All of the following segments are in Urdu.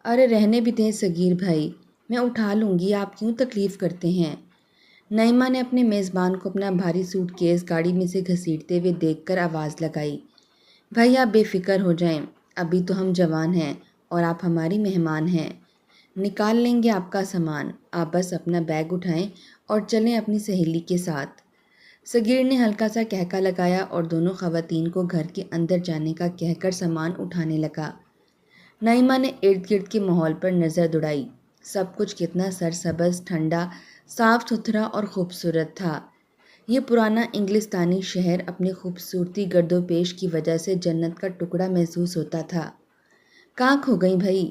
ارے رہنے بھی دیں صغیر بھائی، میں اٹھا لوں گی، آپ کیوں تکلیف کرتے ہیں؟ نعیمہ نے اپنے میزبان کو اپنا بھاری سوٹ کیس گاڑی میں سے گھسیٹتے ہوئے دیکھ کر آواز لگائی۔ بھائی آپ بے فکر ہو جائیں، ابھی تو ہم جوان ہیں اور آپ ہماری مہمان ہیں۔ نکال لیں گے آپ کا سامان، آپ بس اپنا بیگ اٹھائیں اور چلیں اپنی سہیلی کے ساتھ۔ صغیر نے ہلکا سا کہکا لگایا اور دونوں خواتین کو گھر کے اندر جانے کا کہہ کر سامان اٹھانے لگا۔ نعیمہ نے ارد گرد کے ماحول پر نظر دوڑائی۔ سب کچھ کتنا سرسبز، ٹھنڈا، صاف ستھرا اور خوبصورت تھا۔ یہ پرانا انگلستانی شہر اپنی خوبصورتی گرد و پیش کی وجہ سے جنت کا ٹکڑا محسوس ہوتا تھا۔ کہاں کھو گئی بھائی؟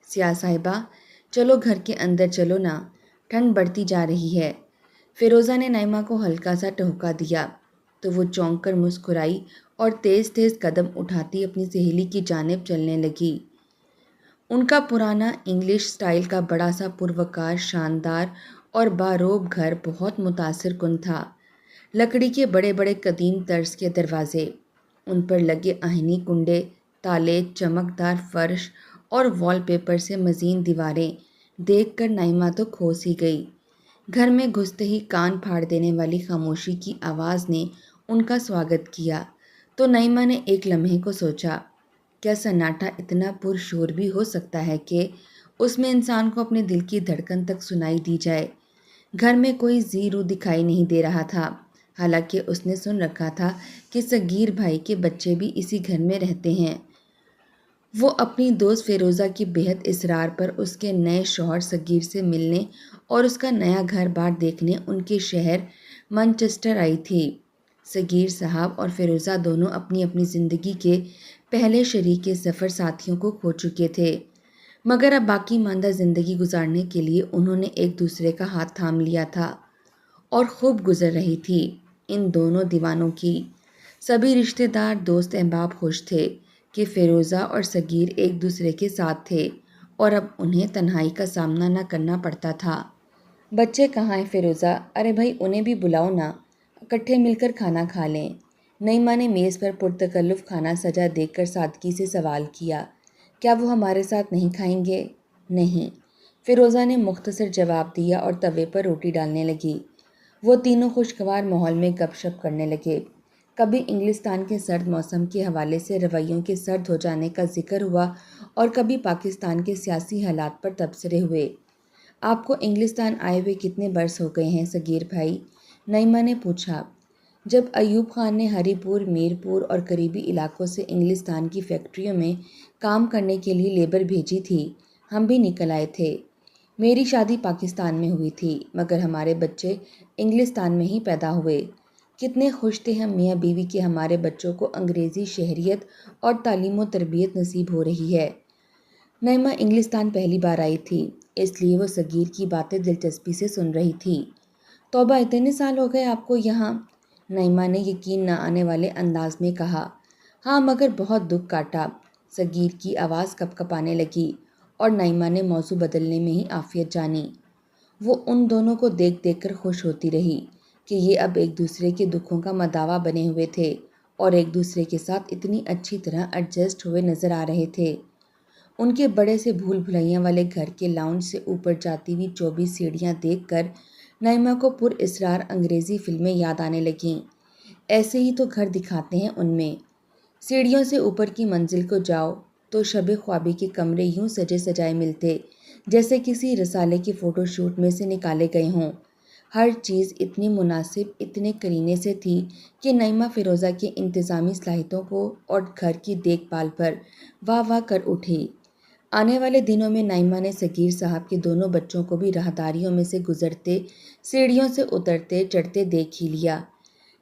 سیاہ صاحبہ، چلو گھر کے اندر چلو نا، ٹھنڈ بڑھتی جا رہی ہے۔ فیروزہ نے نعیمہ کو ہلکا سا ٹہکا دیا تو وہ چونک کر مسکرائی اور تیز تیز قدم اٹھاتی اپنی سہیلی کی جانب چلنے لگی۔ ان کا پرانا انگلش سٹائل کا بڑا سا پروکار، شاندار اور باروب گھر بہت متاثر کن تھا۔ لکڑی کے بڑے بڑے قدیم طرز کے دروازے، ان پر لگے آہنی کنڈے، تالے، چمکدار فرش اور وال پیپر سے مزین دیواریں دیکھ کر نعیمہ تو کھو سی گئی۔ گھر میں گھستے ہی کان پھاڑ دینے والی خاموشی کی آواز نے ان کا سواگت کیا تو نعیمہ نے ایک لمحے کو سوچا، کیا سناٹا اتنا پرشور بھی ہو سکتا ہے کہ اس میں انسان کو اپنے دل کی دھڑکن تک سنائی دی جائے؟ گھر میں کوئی زیرو دکھائی نہیں دے رہا تھا، حالانکہ اس نے سن رکھا تھا کہ صغیر بھائی کے بچے بھی اسی گھر میں رہتے ہیں۔ وہ اپنی دوست فیروزہ کی بےحد اصرار پر اس کے نئے شوہر صغیر سے ملنے اور اس کا نیا گھر بار دیکھنے ان کے شہر مانچسٹر آئی تھی۔ صغیر صاحب اور فیروزہ دونوں اپنی اپنی زندگی کے پہلے شریک سفر ساتھیوں کو کھو چکے تھے، مگر اب باقی ماندہ زندگی گزارنے کے لیے انہوں نے ایک دوسرے کا ہاتھ تھام لیا تھا اور خوب گزر رہی تھی ان دونوں دیوانوں کی۔ سبھی رشتہ دار، دوست احباب خوش تھے کہ فیروزہ اور صغیر ایک دوسرے کے ساتھ تھے اور اب انہیں تنہائی کا سامنا نہ کرنا پڑتا تھا۔ بچے کہاں ہیں فیروزہ؟ ارے بھائی انہیں بھی بلاؤ نا، اکٹھے مل کر کھانا کھا لیں۔ نعیمہ نے میز پر پرتکلف کھانا سجا دیکھ کر سادگی سے سوال کیا۔ کیا وہ ہمارے ساتھ نہیں کھائیں گے؟ نہیں، فیروزہ نے مختصر جواب دیا اور توے پر روٹی ڈالنے لگی۔ وہ تینوں خوشگوار ماحول میں گپ شپ کرنے لگے۔ کبھی انگلستان کے سرد موسم کے حوالے سے رویوں کے سرد ہو جانے کا ذکر ہوا اور کبھی پاکستان کے سیاسی حالات پر تبصرے ہوئے۔ آپ کو انگلستان آئے ہوئے کتنے برس ہو گئے ہیں صغیر بھائی؟ نعیمہ نے پوچھا۔ جب ایوب خان نے ہری پور، میر پور اور قریبی علاقوں سے انگلستان کی فیکٹریوں میں کام کرنے کے لیے لیبر بھیجی تھی، ہم بھی نکل آئے تھے۔ میری شادی پاکستان میں ہوئی تھی، مگر ہمارے بچے انگلستان میں ہی پیدا ہوئے۔ کتنے خوش تھے ہم میاں بیوی کہ ہمارے بچوں کو انگریزی شہریت اور تعلیم و تربیت نصیب ہو رہی ہے۔ نعیمہ انگلستان پہلی بار آئی تھی، اس لیے وہ صغیر کی باتیں دلچسپی سے سن رہی تھی۔ توبہ، اتنے سال ہو گئے آپ کو یہاں؟ نعیمہ نے یقین نہ آنے والے انداز میں کہا۔ ہاں، مگر بہت دکھ کاٹا۔ صغیر کی آواز کپ کپانے لگی اور نعیمہ نے موضوع بدلنے میں ہی عافیت جانی۔ وہ ان دونوں کو دیکھ دیکھ کر خوش ہوتی رہی کہ یہ اب ایک دوسرے کے دکھوں کا مداوا بنے ہوئے تھے اور ایک دوسرے کے ساتھ اتنی اچھی طرح ایڈجسٹ ہوئے نظر آ رہے تھے۔ ان کے بڑے سے بھول بھلائیاں والے گھر کے لاؤنج سے اوپر جاتی ہوئی 24 سیڑھیاں دیکھ کر نعیمہ کو پر اسرار انگریزی فلمیں یاد آنے لگیں۔ ایسے ہی تو گھر دکھاتے ہیں ان میں۔ سیڑھیوں سے اوپر کی منزل کو جاؤ تو شب خوابی کے کمرے یوں سجے سجائے ملتے جیسے کسی رسالے کے فوٹو شوٹ میں سے نکالے گئے ہوں۔ ہر چیز اتنی مناسب، اتنے کرینے سے تھی کہ نعیمہ فیروزہ کی انتظامی صلاحیتوں کو اور گھر کی دیکھ بھال پر واہ واہ کر اٹھی۔ آنے والے دنوں میں نعیمہ نے صغیر صاحب کے دونوں بچوں کو بھی راہداریوں میں سے گزرتے، سیڑھیوں سے اترتے چڑھتے دیکھ ہی لیا۔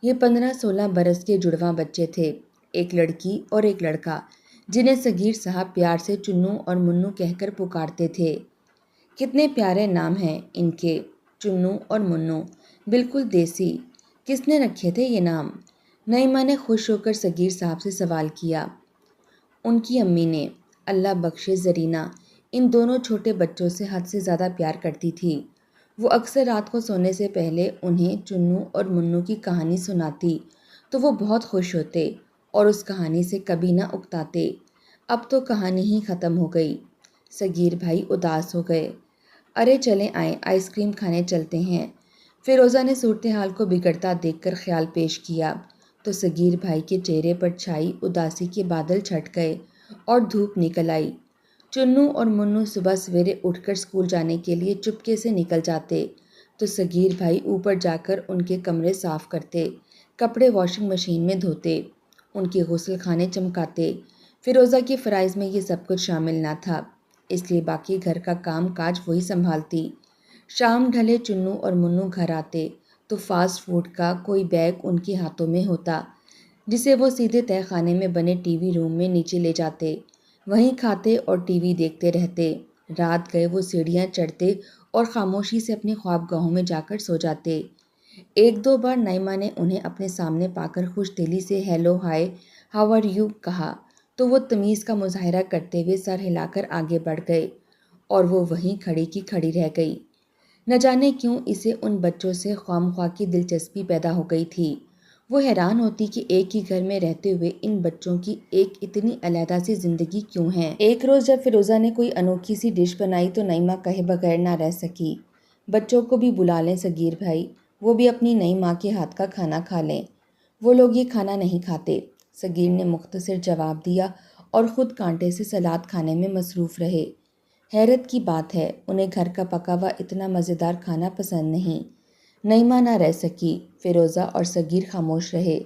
یہ 15-16 برس کے جڑواں بچے تھے، ایک لڑکی اور ایک لڑکا، جنہیں صغیر صاحب پیار سے چنو اور منو کہہ کر پکارتے تھے۔ کتنے پیارے نام ہیں ان کے، چنو اور منو، بالکل دیسی۔ کس نے رکھے تھے یہ نام؟ نعیمہ نے خوش ہو کر صغیر صاحب سے سوال کیا۔ ان کی امی نے، اللہ بخشے زرینہ، ان دونوں چھوٹے بچوں سے حد سے زیادہ پیار کرتی تھی۔ وہ اکثر رات کو سونے سے پہلے انہیں چنو اور منو کی کہانی سناتی تو وہ بہت خوش ہوتے اور اس کہانی سے کبھی نہ اکتاتے۔ اب تو کہانی ہی ختم ہو گئی۔ صغیر بھائی اداس ہو گئے۔ ارے چلیں آئیں، آئس کریم کھانے چلتے ہیں۔ فیروزہ نے صورتحال کو بگڑتا دیکھ کر خیال پیش کیا تو صغیر بھائی کے چہرے پر چھائی اداسی کے بادل چھٹ گئے اور دھوپ نکل آئی۔ چنو اور منو صبح سویرے اٹھ کر اسکول جانے کے لیے چپکے سے نکل جاتے تو صغیر بھائی اوپر جا کر ان کے کمرے صاف کرتے، کپڑے واشنگ مشین میں دھوتے، ان کے غسل خانے چمکاتے۔ فیروزہ کے فرائض میں یہ سب کچھ شامل نہ تھا، اس لیے باقی گھر کا کام کاج وہی سنبھالتی۔ شام ڈھلے چنو اور منو گھر آتے تو فاسٹ فوڈ کا کوئی بیگ ان کے ہاتھوں میں ہوتا، جسے وہ سیدھے تہہ خانے میں بنے ٹی وی روم میں نیچے لے جاتے، وہیں کھاتے اور ٹی وی دیکھتے رہتے۔ رات گئے وہ سیڑھیاں چڑھتے اور خاموشی سے اپنے خواب گاہوں میں جا کر سو جاتے۔ ایک دو بار نعیمہ نے انہیں اپنے سامنے پا کر خوش دلی سے hello hi how are you کہا تو وہ تمیز کا مظاہرہ کرتے ہوئے سر ہلا کر آگے بڑھ گئے اور وہ وہیں کھڑی کی کھڑی رہ گئی۔ نہ جانے کیوں اسے ان بچوں سے خواہ کی دلچسپی پیدا ہو گئی تھی۔ وہ حیران ہوتی کہ ایک ہی گھر میں رہتے ہوئے ان بچوں کی ایک اتنی علیحدہ سی زندگی کیوں ہے۔ ایک روز جب فیروزہ نے کوئی انوکھی سی ڈش بنائی تو نعیمہ کہے بغیر نہ رہ سکی، بچوں کو بھی بلا لیں صغیر بھائی، وہ بھی اپنی نئی ماں کے ہاتھ کا کھانا کھا لیں۔ وہ لوگ یہ کھانا نہیں کھاتے، صغیر نے مختصر جواب دیا اور خود کانٹے سے سلاد کھانے میں مصروف رہے۔ حیرت کی بات ہے انہیں گھر کا پکا ہوا اتنا مزیدار کھانا پسند نہیں۔ نعیمہ نہ رہ سکی، فیروزہ اور صغیر خاموش رہے۔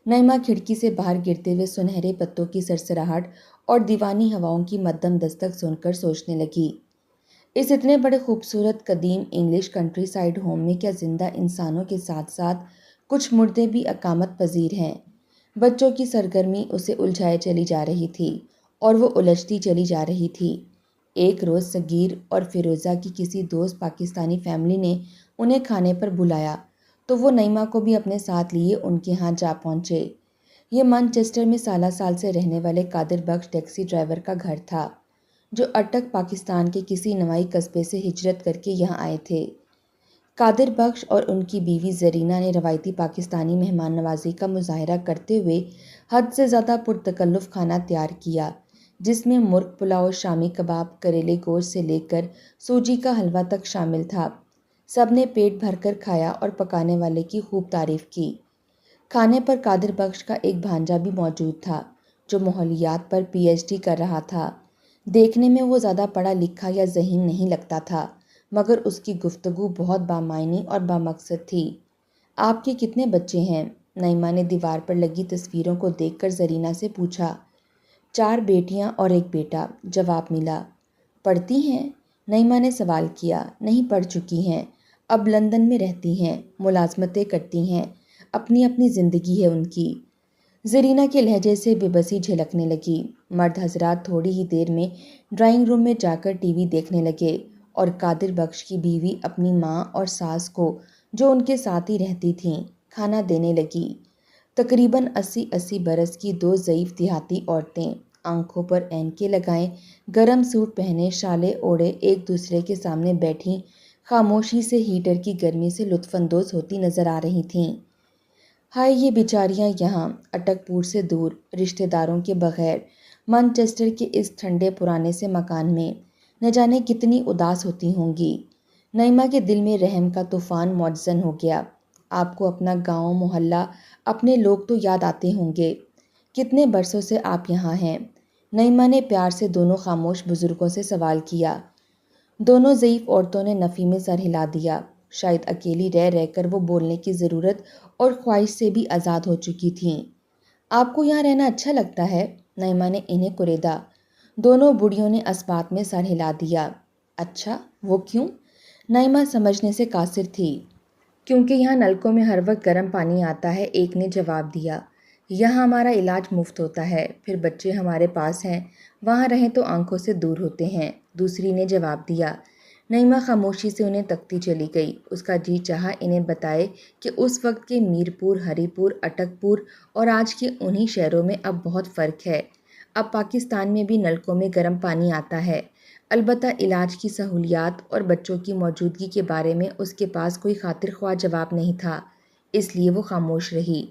نعیمہ کھڑکی سے باہر گرتے ہوئے سنہرے پتوں کی سرسراہٹ اور دیوانی ہواؤں کی مدھم دستک سن کر سوچنے لگی، اس اتنے بڑے خوبصورت قدیم انگلش کنٹری سائیڈ ہوم میں کیا زندہ انسانوں کے ساتھ ساتھ کچھ مردے بھی اقامت پذیر ہیں؟ بچوں کی سرگرمی اسے الجھائے چلی جا رہی تھی اور وہ الجھتی چلی جا رہی تھی۔ ایک روز صغیر اور فیروزہ کی کسی دوست پاکستانی فیملی نے انہیں کھانے پر بلایا تو وہ نعیمہ کو بھی اپنے ساتھ لیے ان کے ہاں جا پہنچے۔ یہ مانچسٹر میں سالہ سال سے رہنے والے قادر بخش ٹیکسی ڈرائیور کا گھر تھا، جو اٹک پاکستان کے کسی نوائی قصبے سے ہجرت کر کے یہاں آئے تھے۔ قادر بخش اور ان کی بیوی زرینہ نے روایتی پاکستانی مہمان نوازی کا مظاہرہ کرتے ہوئے حد سے زیادہ پرتکلف کھانا تیار کیا، جس میں مرغ پلاؤ، شامی کباب، کریلے گوشت سے لے کر سوجی کا حلوہ تک شامل تھا۔ سب نے پیٹ بھر کر کھایا اور پکانے والے کی خوب تعریف کی۔ کھانے پر قادر بخش کا ایک بھانجا بھی موجود تھا، جو ماحولیات پر پی ایچ ڈی کر رہا تھا۔ دیکھنے میں وہ زیادہ پڑھا لکھا یا ذہین نہیں لگتا تھا، مگر اس کی گفتگو بہت بامعنی اور بامقصد تھی۔ آپ کے کتنے بچے ہیں؟ نعیمہ نے دیوار پر لگی تصویروں کو دیکھ کر زرینہ سے پوچھا۔ 4 بیٹیاں اور 1 بیٹا، جواب ملا۔ پڑھتی ہیں؟ نعیمہ نے سوال کیا۔ نہیں، پڑھ چکی ہیں، اب لندن میں رہتی ہیں، ملازمتیں کرتی ہیں، اپنی اپنی زندگی ہے ان کی۔ زرینہ کے لہجے سے بے بسی جھلکنے لگی۔ مرد حضرات تھوڑی ہی دیر میں ڈرائنگ روم میں جا کر ٹی وی دیکھنے لگے اور قادر بخش کی بیوی اپنی ماں اور ساس کو، جو ان کے ساتھ ہی رہتی تھیں، کھانا دینے لگی۔ تقریباً 80 برس کی 2 ضعیف دیہاتی عورتیں، آنکھوں پر اینکیں لگائے، گرم سوٹ پہنے، شالیں اوڑھے ایک دوسرے کے سامنے بیٹھی خاموشی سے ہیٹر کی گرمی سے لطف اندوز ہوتی نظر آ رہی تھیں۔ ہائے یہ بیچاریاں یہاں اٹک پور سے دور، رشتہ داروں کے بغیر، مانچسٹر کے اس ٹھنڈے پرانے سے مکان میں، نہ جانے کتنی اداس ہوتی ہوں گی۔ نعیمہ کے دل میں رحم کا طوفان موجزن ہو گیا۔ آپ کو اپنا گاؤں، محلہ، اپنے لوگ تو یاد آتے ہوں گے، کتنے برسوں سے آپ یہاں ہیں؟ نعیمہ نے پیار سے دونوں خاموش بزرگوں سے سوال کیا۔ دونوں ضعیف عورتوں نے نفی میں سر ہلا دیا۔ شاید اکیلی رہ رہ کر وہ بولنے کی ضرورت اور خواہش سے بھی آزاد ہو چکی تھیں۔ آپ کو یہاں رہنا اچھا لگتا ہے؟ نعیمہ نے انہیں کریدا۔ دونوں بوڑھیوں نے اسبات میں سر ہلا دیا۔ اچھا، وہ کیوں؟ نعیمہ سمجھنے سے قاصر تھی۔ کیونکہ یہاں نلکوں میں ہر وقت گرم پانی آتا ہے، ایک نے جواب دیا۔ یہاں ہمارا علاج مفت ہوتا ہے، پھر بچے ہمارے پاس ہیں، وہاں رہیں تو آنکھوں سے دور ہوتے ہیں، دوسری نے جواب دیا۔ نعیمہ خاموشی سے انہیں تکتی چلی گئی۔ اس کا جی چاہا انہیں بتائے کہ اس وقت کے میر پور، ہری پور، اٹک پور اور آج کے انہی شہروں میں اب بہت فرق ہے۔ اب پاکستان میں بھی نلکوں میں گرم پانی آتا ہے، البتہ علاج کی سہولیات اور بچوں کی موجودگی کے بارے میں اس کے پاس کوئی خاطر خواہ جواب نہیں تھا، اس لیے وہ خاموش رہی۔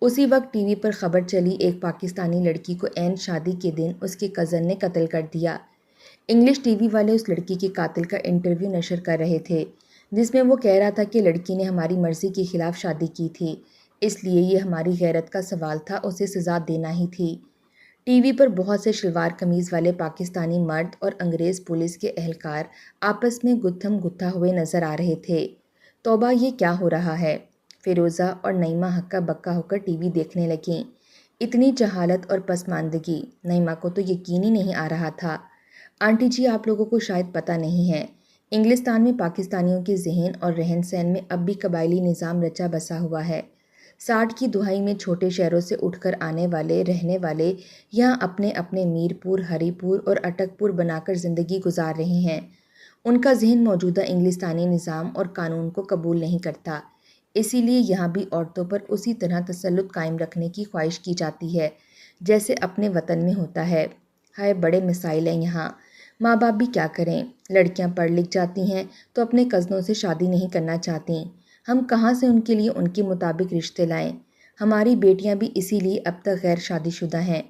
اسی وقت ٹی وی پر خبر چلی، ایک پاکستانی لڑکی کو عین شادی کے دن اس کے کزن نے قتل کر دیا۔ انگلش ٹی وی والے اس لڑکی کے قاتل کا انٹرویو نشر کر رہے تھے جس میں وہ کہہ رہا تھا کہ لڑکی نے ہماری مرضی کے خلاف شادی کی تھی، اس لیے یہ ہماری غیرت کا سوال تھا، اسے سزا دینا ہی تھی۔ ٹی وی پر بہت سے شلوار قمیض والے پاکستانی مرد اور انگریز پولیس کے اہلکار آپس میں گتھم گتھا ہوئے نظر آ رہے تھے۔ توبہ، یہ کیا ہو رہا ہے؟ فیروزہ اور نعیمہ ہکا بکا ہو کر ٹی وی دیکھنے لگیں۔ اتنی جہالت اور پسماندگی نعیمہ کو تو یقین ہی نہیں آ رہا تھا۔ آنٹی جی، آپ لوگوں کو شاید پتہ نہیں ہے، انگلستان میں پاکستانیوں کے ذہن اور رہن سہن میں اب بھی قبائلی نظام رچا بسا ہوا ہے۔ 60 کی دہائی میں چھوٹے شہروں سے اٹھ کر آنے والے رہنے والے یہاں اپنے اپنے میر پور، ہری پور اور اٹک پور بنا کر زندگی گزار رہے ہیں۔ ان کا ذہن موجودہ انگلستانی نظام اور قانون کو قبول نہیں کرتا، اسی لیے یہاں بھی عورتوں پر اسی طرح تسلط قائم رکھنے کی خواہش کی جاتی ہے جیسے اپنے وطن میں ہوتا ہے۔ ہائے، بڑے مسائل ہیں یہاں۔ ماں باپ بھی کیا کریں؟ لڑکیاں پڑھ لکھ جاتی ہیں تو اپنے کزنوں سے شادی نہیں کرنا چاہتیں۔ ہم کہاں سے ان کے لیے ان کے مطابق رشتے لائیں؟ ہماری بیٹیاں بھی اسی لیے اب تک غیر شادی شدہ ہیں۔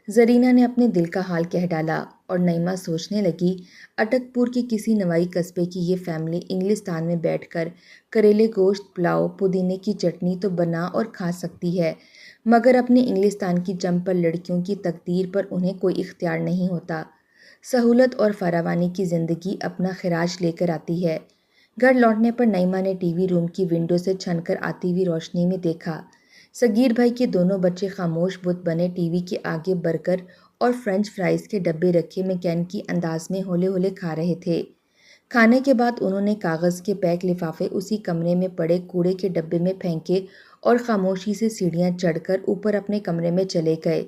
زرینہ نے اپنے دل کا حال کہہ ڈالا اور نعیمہ سوچنے لگی، اٹک پور کے کسی نوائی قصبے کی یہ فیملی انگلستان میں بیٹھ کر کریلے گوشت، پلاؤ، پودینے کی چٹنی تو بنا اور کھا سکتی ہے، مگر اپنے انگلستان کی جمپل لڑکیوں کی تقدیر پر انہیں کوئی اختیار نہیں ہوتا۔ سہولت اور فراوانی کی زندگی اپنا خراج لے کر آتی ہے۔ گھر لوٹنے پر نعیمہ نے ٹی وی روم کی ونڈو سے چھن کر آتی ہوئی روشنی میں دیکھا، صغیر بھائی کے دونوں بچے خاموش بت بنے ٹی وی کے آگے برگر اور فرنچ فرائز کے ڈبے رکھے میکینکی انداز میں ہولے ہولے کھا رہے تھے۔ کھانے کے بعد انہوں نے کاغذ کے پیک لفافے اسی کمرے میں پڑے کوڑے کے ڈبے میں پھینکے اور خاموشی سے سیڑھیاں چڑھ کر اوپر اپنے کمرے میں چلے گئے۔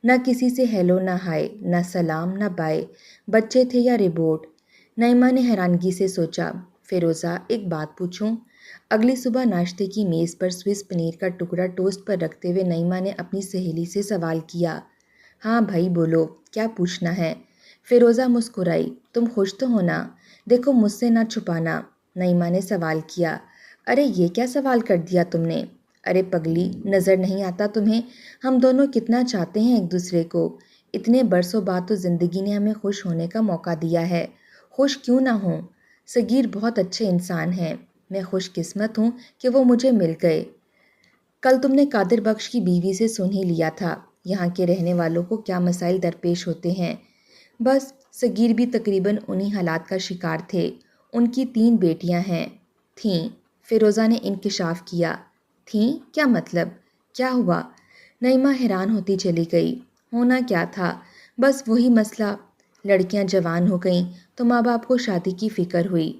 نہ کسی سے ہیلو، نہ ہائے، نہ سلام، نہ بائے۔ بچے تھے یا روبوٹ؟ نعیمہ نے حیرانگی سے سوچا۔ فیروزہ، ایک بات پوچھوں؟ اگلی صبح ناشتے کی میز پر سوس پنیر کا ٹکڑا ٹوسٹ پر رکھتے ہوئے نعیمہ نے اپنی سہیلی سے سوال کیا۔ ہاں بھائی بولو، کیا پوچھنا ہے؟ فیروزہ مسکرائی۔ تم خوش تو ہو نا؟ دیکھو مجھ سے نہ چھپانا، نعیمہ نے سوال کیا۔ ارے یہ کیا سوال کر دیا تم نے؟ ارے پگلی، نظر نہیں آتا تمہیں؟ ہم دونوں کتنا چاہتے ہیں ایک دوسرے کو، اتنے برسوں بعد تو زندگی نے ہمیں خوش ہونے کا موقع دیا ہے۔ خوش کیوں نہ ہوں؟ صغیر بہت اچھے انسان ہیں، میں خوش قسمت ہوں کہ وہ مجھے مل گئے۔ کل تم نے قادر بخش کی بیوی سے سن ہی لیا تھا یہاں کے رہنے والوں کو کیا مسائل درپیش ہوتے ہیں۔ بس صغیر بھی تقریباً انہی حالات کا شکار تھے۔ ان کی 3 بیٹیاں تھیں، فیروزہ نے انکشاف کیا۔ تھیں؟ کیا مطلب؟ کیا ہوا؟ نعیمہ حیران ہوتی چلی گئی۔ ہونا کیا تھا؟ بس وہی مسئلہ، لڑکیاں جوان ہو گئیں تو ماں باپ کو شادی کی فکر ہوئی۔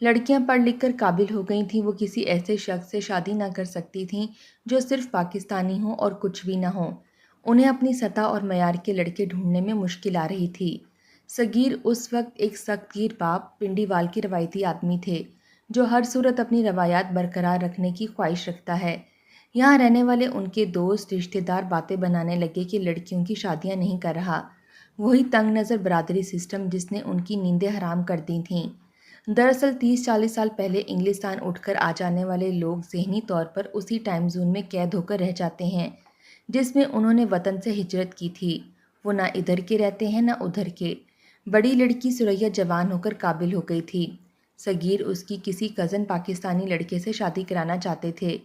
لڑکیاں پڑھ لکھ کر قابل ہو گئی تھیں، وہ کسی ایسے شخص سے شادی نہ کر سکتی تھیں جو صرف پاکستانی ہوں اور کچھ بھی نہ ہوں۔ انہیں اپنی سطح اور معیار کے لڑکے ڈھونڈنے میں مشکل آ رہی تھی۔ صغیر اس وقت ایک سخت گیر باپ پنڈیوال کے روایتی آدمی تھے جو ہر صورت اپنی روایات برقرار رکھنے کی خواہش رکھتا ہے۔ یہاں رہنے والے ان کے دوست رشتہ دار باتیں بنانے لگے کہ لڑکیوں کی شادیاں نہیں کر رہا، وہی تنگ نظر برادری سسٹم جس نے ان کی نیندیں حرام کر دی تھیں۔ دراصل 30-40 سال پہلے انگلستان اٹھ کر آ جانے والے لوگ ذہنی طور پر اسی ٹائم زون میں قید ہو کر رہ جاتے ہیں جس میں انہوں نے وطن سے ہجرت کی تھی۔ وہ نہ ادھر کے رہتے ہیں نہ ادھر کے۔ بڑی لڑکی سریا جوان ہو کر قابل ہو گئی تھی۔ صغیر اس کی کسی کزن پاکستانی لڑکے سے شادی کرانا چاہتے تھے،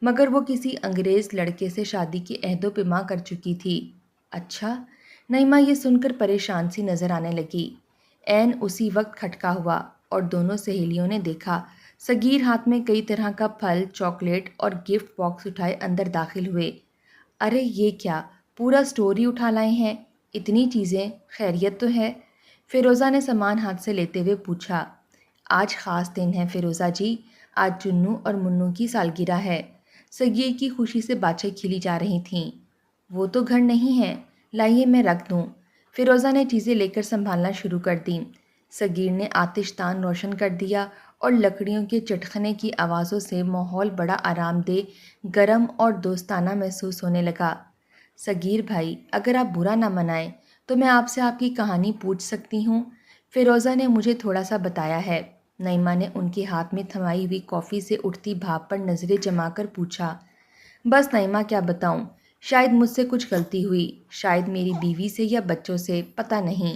مگر وہ کسی انگریز لڑکے سے شادی کی عہد و پیما کر چکی تھی۔ اچھا؟ نعیمہ یہ سن کر پریشان سی نظر آنے لگی۔ عین اسی وقت کھٹکا ہوا اور دونوں سہیلیوں نے دیکھا صغیر ہاتھ میں کئی طرح کا پھل، چاکلیٹ اور گفٹ باکس اٹھائے اندر داخل ہوئے۔ ارے یہ کیا، پورا سٹور ہی اٹھا لائے ہیں؟ اتنی چیزیں، خیریت تو ہے؟ فیروزہ نے سامان ہاتھ سے لیتے ہوئے پوچھا۔ آج خاص دن ہے فیروزہ جی، آج چنو اور منو کی سالگرہ ہے۔ صغیر کی خوشی سے باتیں کھلی جا رہی تھیں۔ وہ تو گھر نہیں ہے، لائیے میں رکھ دوں۔ فیروزہ نے چیزیں لے کر سنبھالنا شروع کر دیں۔ صغیر نے آتش دان روشن کر دیا اور لکڑیوں کے چٹخنے کی آوازوں سے ماحول بڑا آرام دہ، گرم اور دوستانہ محسوس ہونے لگا۔ صغیر بھائی، اگر آپ برا نہ منائیں تو میں آپ سے آپ کی کہانی پوچھ سکتی ہوں؟ فیروزہ نے مجھے تھوڑا سا بتایا ہے۔ نعیمہ نے ان کے ہاتھ میں تھمائی ہوئی کافی سے اٹھتی بھاپ پر نظریں جما کر پوچھا۔ بس نعیمہ، کیا بتاؤں؟ شاید مجھ سے کچھ غلطی ہوئی، شاید میری بیوی سے یا بچوں سے، پتہ نہیں۔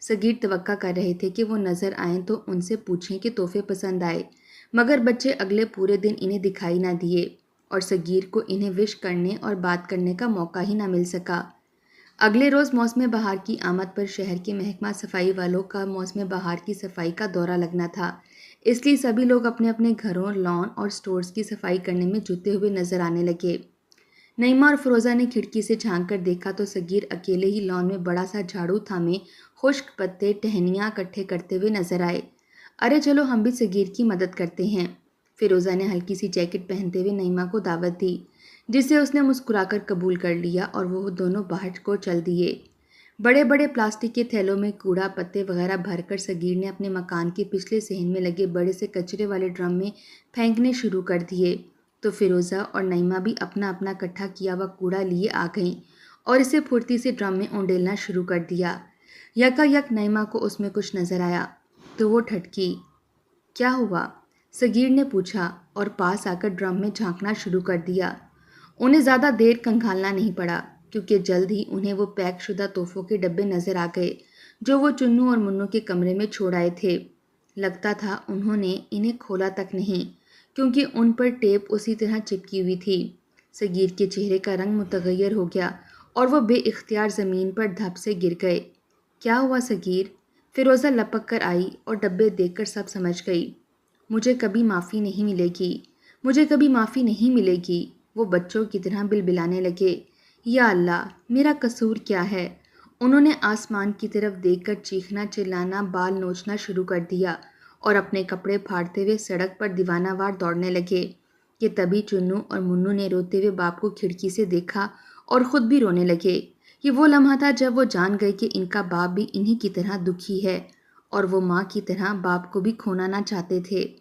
صغیر توقع کر رہے تھے کہ وہ نظر آئیں تو ان سے پوچھیں کہ تحفے پسند آئے، مگر بچے اگلے پورے دن انہیں دکھائی نہ دیے اور صغیر کو انہیں وش کرنے اور بات کرنے کا موقع ہی نہ مل سکا۔ اگلے روز موسم بہار کی آمد پر شہر کے محکمہ صفائی والوں کا موسم بہار کی صفائی کا دورہ لگنا تھا، اس لیے سبھی لوگ اپنے اپنے گھروں، لان اور سٹورز کی صفائی کرنے میں جٹے ہوئے نظر آنے لگے۔ نعیمہ اور فروزہ نے کھڑکی سے جھانک کر دیکھا تو صغیر اکیلے ہی لان میں بڑا سا جھاڑو تھامے خشک پتے ٹہنیاں اکٹھے کرتے ہوئے نظر آئے۔ ارے چلو ہم بھی صغیر کی مدد کرتے ہیں، فیروزہ نے ہلکی سی جیکٹ پہنتے ہوئے نعیمہ کو دعوت دی، جسے اس نے مسکرا کر قبول کر لیا اور وہ دونوں باہر کو چل دیے۔ بڑے بڑے پلاسٹک کے تھیلوں میں کوڑا پتے وغیرہ بھر کر صغیر نے اپنے مکان کے پچھلے صحن میں لگے بڑے سے کچرے والے ڈرم میں پھینکنے شروع کر دیے، تو فیروزہ اور نعیمہ بھی اپنا اپنا اکٹھا کیا ہوا کوڑا لیے آ گئیں اور اسے پھرتی سے ڈرم میں اونڈیلنا شروع کر دیا۔ یکا یک نعیمہ کو اس میں کچھ نظر آیا تو وہ ٹھٹکی۔ کیا ہوا؟ صغیر نے پوچھا اور پاس آ کر ڈرم میں جھانکنا شروع کر دیا۔ انہیں زیادہ دیر کنگھالنا نہیں پڑا کیونکہ جلد ہی انہیں وہ پیک شدہ تحفوں کے ڈبے نظر آ گئے جو وہ چنو اور منو کے کمرے میں چھوڑ آئے تھے۔ لگتا تھا انہوں نے انہیں کھولا تک نہیں کیونکہ ان پر ٹیپ اسی طرح چپکی ہوئی تھی۔ صغیر کے چہرے کا رنگ متغیر ہو گیا اور وہ بے اختیار زمین پر دھپ سے گر گئے۔ کیا ہوا صغیر؟ فیروزہ لپک کر آئی اور ڈبے دیکھ کر سب سمجھ گئی۔ مجھے کبھی معافی نہیں ملے گی، مجھے کبھی معافی نہیں ملے گی، وہ بچوں کی طرح بلبلانے لگے۔ یا اللہ، میرا قصور کیا ہے؟ انہوں نے آسمان کی طرف دیکھ کر چیخنا، چلانا، بال نوچنا شروع کر دیا اور اپنے کپڑے پھاڑتے ہوئے سڑک پر دیوانہ وار دوڑنے لگے کہ تبھی چنو اور منو نے روتے ہوئے باپ کو کھڑکی سے دیکھا اور خود بھی رونے لگے۔ یہ وہ لمحہ تھا جب وہ جان گئے کہ ان کا باپ بھی انہی کی طرح دکھی ہے اور وہ ماں کی طرح باپ کو بھی کھونا نہ چاہتے تھے۔